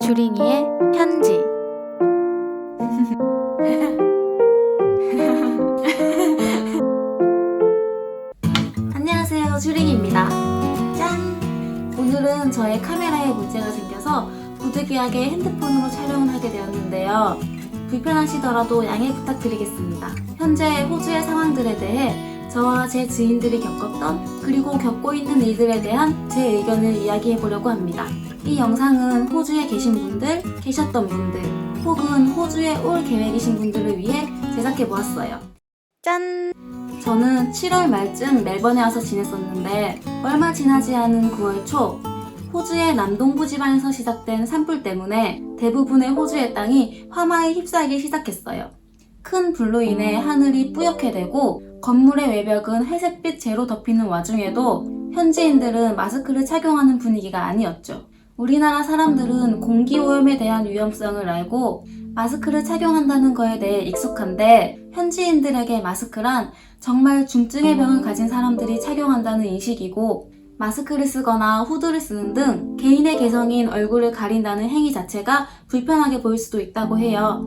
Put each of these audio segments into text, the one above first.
주링이의 편지. 안녕하세요, 주링입니다. 짠! 오늘은 저의 카메라에 문제가 생겨서 부득이하게 핸드폰으로 촬영을 하게 되었는데요. 불편하시더라도 양해 부탁드리겠습니다. 현재 호주의 상황들에 대해 저와 제 지인들이 겪었던 그리고 겪고 있는 일들에 대한 제 의견을 이야기해보려고 합니다. 이 영상은 호주에 계신 분들, 계셨던 분들, 혹은 호주에 올 계획이신 분들을 위해 제작해보았어요. 짠! 저는 7월 말쯤 멜번에 와서 지냈었는데 얼마 지나지 않은 9월 초 호주의 남동부 지방에서 시작된 산불 때문에 대부분의 호주의 땅이 화마에 휩싸이기 시작했어요. 큰 불로 인해 하늘이 뿌옇게 되고 건물의 외벽은 회색빛 재로 덮이는 와중에도 현지인들은 마스크를 착용하는 분위기가 아니었죠. 우리나라 사람들은 공기오염에 대한 위험성을 알고 마스크를 착용한다는 거에 대해 익숙한데 현지인들에게 마스크란 정말 중증의 병을 가진 사람들이 착용한다는 인식이고 마스크를 쓰거나 후드를 쓰는 등 개인의 개성인 얼굴을 가린다는 행위 자체가 불편하게 보일 수도 있다고 해요.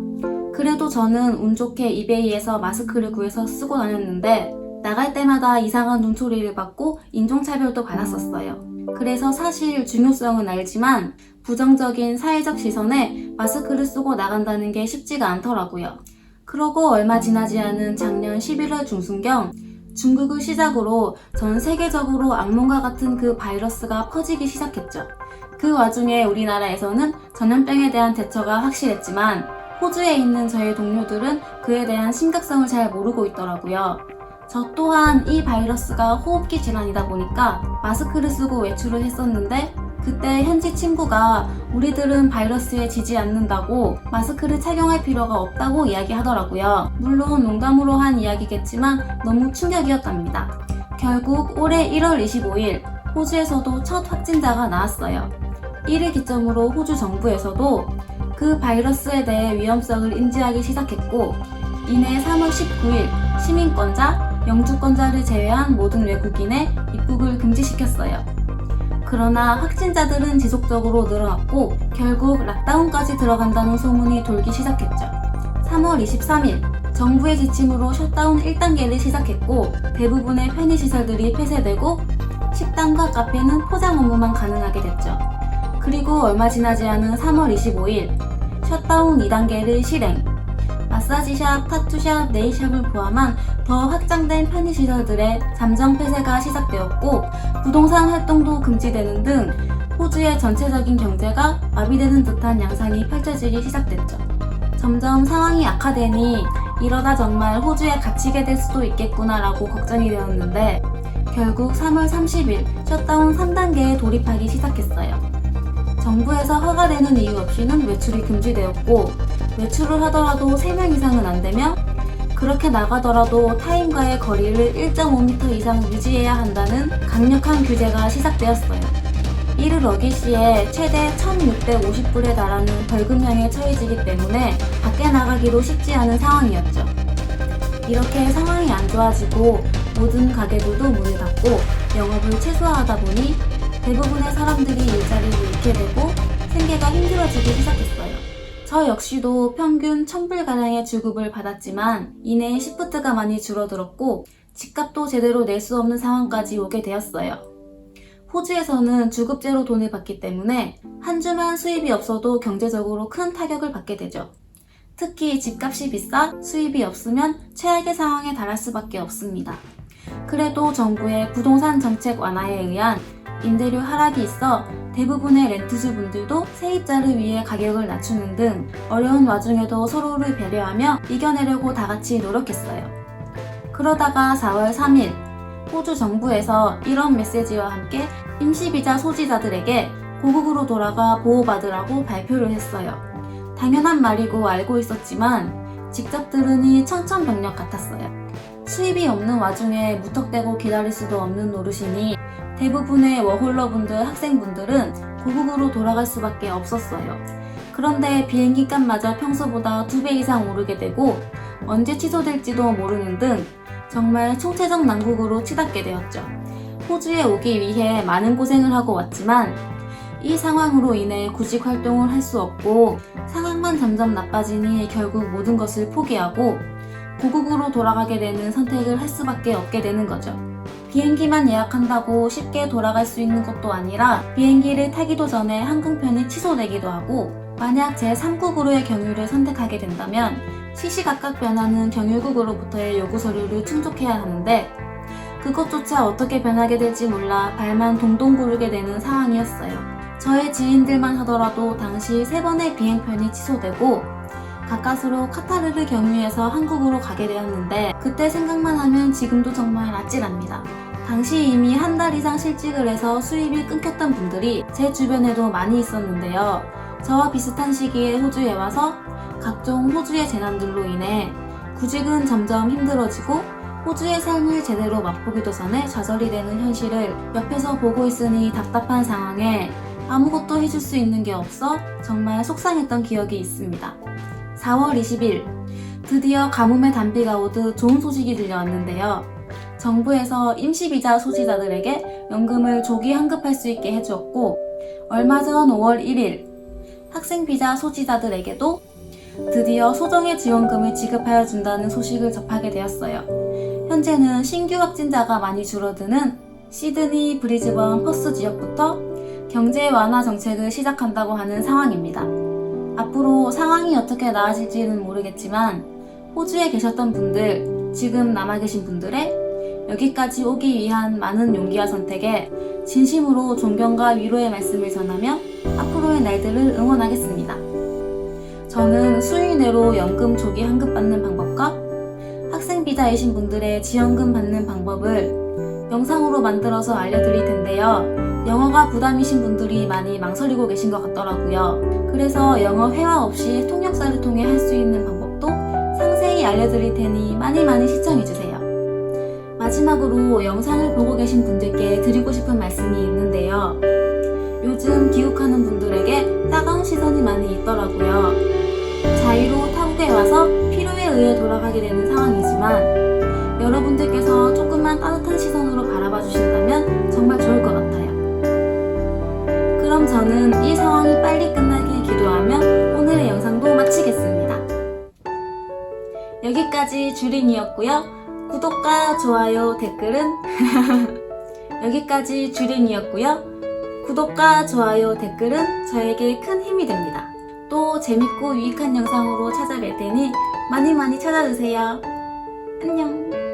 그래도 저는 운 좋게 이베이에서 마스크를 구해서 쓰고 다녔는데 나갈 때마다 이상한 눈초리를 받고 인종차별도 받았었어요. 그래서 사실 중요성은 알지만 부정적인 사회적 시선에 마스크를 쓰고 나간다는 게 쉽지가 않더라고요. 그러고 얼마 지나지 않은 작년 11월 중순경 중국을 시작으로 전 세계적으로 악몽과 같은 그 바이러스가 퍼지기 시작했죠. 그 와중에 우리나라에서는 전염병에 대한 대처가 확실했지만 호주에 있는 저의 동료들은 그에 대한 심각성을 잘 모르고 있더라고요. 저 또한 이 바이러스가 호흡기 질환이다 보니까 마스크를 쓰고 외출을 했었는데 그때 현지 친구가 우리들은 바이러스에 지지 않는다고 마스크를 착용할 필요가 없다고 이야기하더라고요. 물론 농담으로 한 이야기겠지만 너무 충격이었답니다. 결국 올해 1월 25일 호주에서도 첫 확진자가 나왔어요. 이를 기점으로 호주 정부에서도 그 바이러스에 대해 위험성을 인지하기 시작했고 이내 3월 19일 시민권자, 영주권자를 제외한 모든 외국인의 입국을 금지시켰어요. 그러나 확진자들은 지속적으로 늘어났고 결국 락다운까지 들어간다는 소문이 돌기 시작했죠. 3월 23일 정부의 지침으로 셧다운 1단계를 시작했고 대부분의 편의시설들이 폐쇄되고 식당과 카페는 포장 업무만 가능하게 됐죠. 그리고 얼마 지나지 않은 3월 25일 셧다운 2단계를 실행. 마사지샵, 타투샵, 네일샵을 포함한 더 확장된 편의시설들의 잠정 폐쇄가 시작되었고 부동산 활동도 금지되는 등 호주의 전체적인 경제가 마비되는 듯한 양상이 펼쳐지기 시작됐죠. 점점 상황이 악화되니 이러다 정말 호주에 갇히게 될 수도 있겠구나라고 걱정이 되었는데 결국 3월 30일 셧다운 3단계에 돌입하기 시작했어요. 정부에서 허가되는 이유 없이는 외출이 금지되었고 외출을 하더라도 3명 이상은 안되며 그렇게 나가더라도 타인과의 거리를 1.5m 이상 유지해야 한다는 강력한 규제가 시작되었어요. 이를 어길 시에 최대 1,650불에 달하는 벌금형에 처해지기 때문에 밖에 나가기도 쉽지 않은 상황이었죠. 이렇게 상황이 안 좋아지고 모든 가게들도 문을 닫고 영업을 최소화하다 보니 대부분의 사람들이 일자리를 잃게 되고 생계가 힘들어지기 시작했어요. 저 역시도 평균 1,000불가량의 주급을 받았지만 이내 시프트가 많이 줄어들었고 집값도 제대로 낼 수 없는 상황까지 오게 되었어요. 호주에서는 주급제로 돈을 받기 때문에 한 주만 수입이 없어도 경제적으로 큰 타격을 받게 되죠. 특히 집값이 비싸 수입이 없으면 최악의 상황에 달할 수밖에 없습니다. 그래도 정부의 부동산 정책 완화에 의한 임대료 하락이 있어 대부분의 렌트주 분들도 세입자를 위해 가격을 낮추는 등 어려운 와중에도 서로를 배려하며 이겨내려고 다같이 노력했어요. 그러다가 4월 3일 호주 정부에서 이런 메시지와 함께 임시비자 소지자들에게 고국으로 돌아가 보호받으라고 발표를 했어요. 당연한 말이고 알고 있었지만 직접 들으니 청천벽력 같았어요. 수입이 없는 와중에 무턱대고 기다릴 수도 없는 노릇이니 대부분의 워홀러분들, 학생분들은 고국으로 돌아갈 수밖에 없었어요. 그런데 비행기 값마저 평소보다 2배 이상 오르게 되고 언제 취소될지도 모르는 등 정말 총체적 난국으로 치닫게 되었죠. 호주에 오기 위해 많은 고생을 하고 왔지만 이 상황으로 인해 구직 활동을 할 수 없고 상황만 점점 나빠지니 결국 모든 것을 포기하고 고국으로 돌아가게 되는 선택을 할 수밖에 없게 되는 거죠. 비행기만 예약한다고 쉽게 돌아갈 수 있는 것도 아니라 비행기를 타기도 전에 항공편이 취소되기도 하고 만약 제3국으로의 경유를 선택하게 된다면 시시각각 변하는 경유국으로부터의 요구 서류를 충족해야 하는데 그것조차 어떻게 변하게 될지 몰라 발만 동동 구르게 되는 상황이었어요. 저의 지인들만 하더라도 당시 3번의 비행편이 취소되고 가까스로 카타르를 경유해서 한국으로 가게 되었는데 그때 생각만 하면 지금도 정말 아찔합니다. 당시 이미 한 달 이상 실직을 해서 수입이 끊겼던 분들이 제 주변에도 많이 있었는데요. 저와 비슷한 시기에 호주에 와서 각종 호주의 재난들로 인해 구직은 점점 힘들어지고 호주의 삶을 제대로 맛보기도 전에 좌절이 되는 현실을 옆에서 보고 있으니 답답한 상황에 아무것도 해줄 수 있는 게 없어 정말 속상했던 기억이 있습니다. 4월 20일 드디어 가뭄의 단비가 오듯 좋은 소식이 들려왔는데요. 정부에서 임시비자 소지자들에게 연금을 조기 환급할 수 있게 해주었고 얼마 전 5월 1일 학생비자 소지자들에게도 드디어 소정의 지원금을 지급하여 준다는 소식을 접하게 되었어요. 현재는 신규 확진자가 많이 줄어드는 시드니, 브리즈번, 퍼스 지역부터 경제 완화 정책을 시작한다고 하는 상황입니다. 앞으로 상황이 어떻게 나아질지는 모르겠지만 호주에 계셨던 분들, 지금 남아 계신 분들의 여기까지 오기 위한 많은 용기와 선택에 진심으로 존경과 위로의 말씀을 전하며 앞으로의 날들을 응원하겠습니다. 저는 수익 내로 연금 조기 환급받는 방법과 학생비자이신 분들의 지원금 받는 방법을 영상으로 만들어서 알려드릴 텐데요. 영어가 부담이신 분들이 많이 망설이고 계신 것 같더라고요. 그래서 영어 회화 없이 통역사를 통해 할 수 있는 방법도 상세히 알려드릴 테니 많이 시청해주세요. 마지막으로 영상을 보고 계신 분들께 드리고 싶은 말씀이 있는데요. 요즘 귀국하는 분들에게 따가운 시선이 많이 있더라고요. 자의로 타국에 와서 필요에 의해 돌아가게 되는 상황이지만 여러분들께서 조금만 따뜻한 시선으로 바라봐 주신다면 정말 좋을 것 같아요. 그럼 저는 이 상황이 빨리 끝나길 기도하며 오늘의 영상도 마치겠습니다. 여기까지 주린이었고요. 구독과 좋아요, 댓글은 여기까지 주린이었고요. 구독과 좋아요, 댓글은 저에게 큰 힘이 됩니다. 또 재밌고 유익한 영상으로 찾아뵐 테니 많이 찾아주세요. 안녕.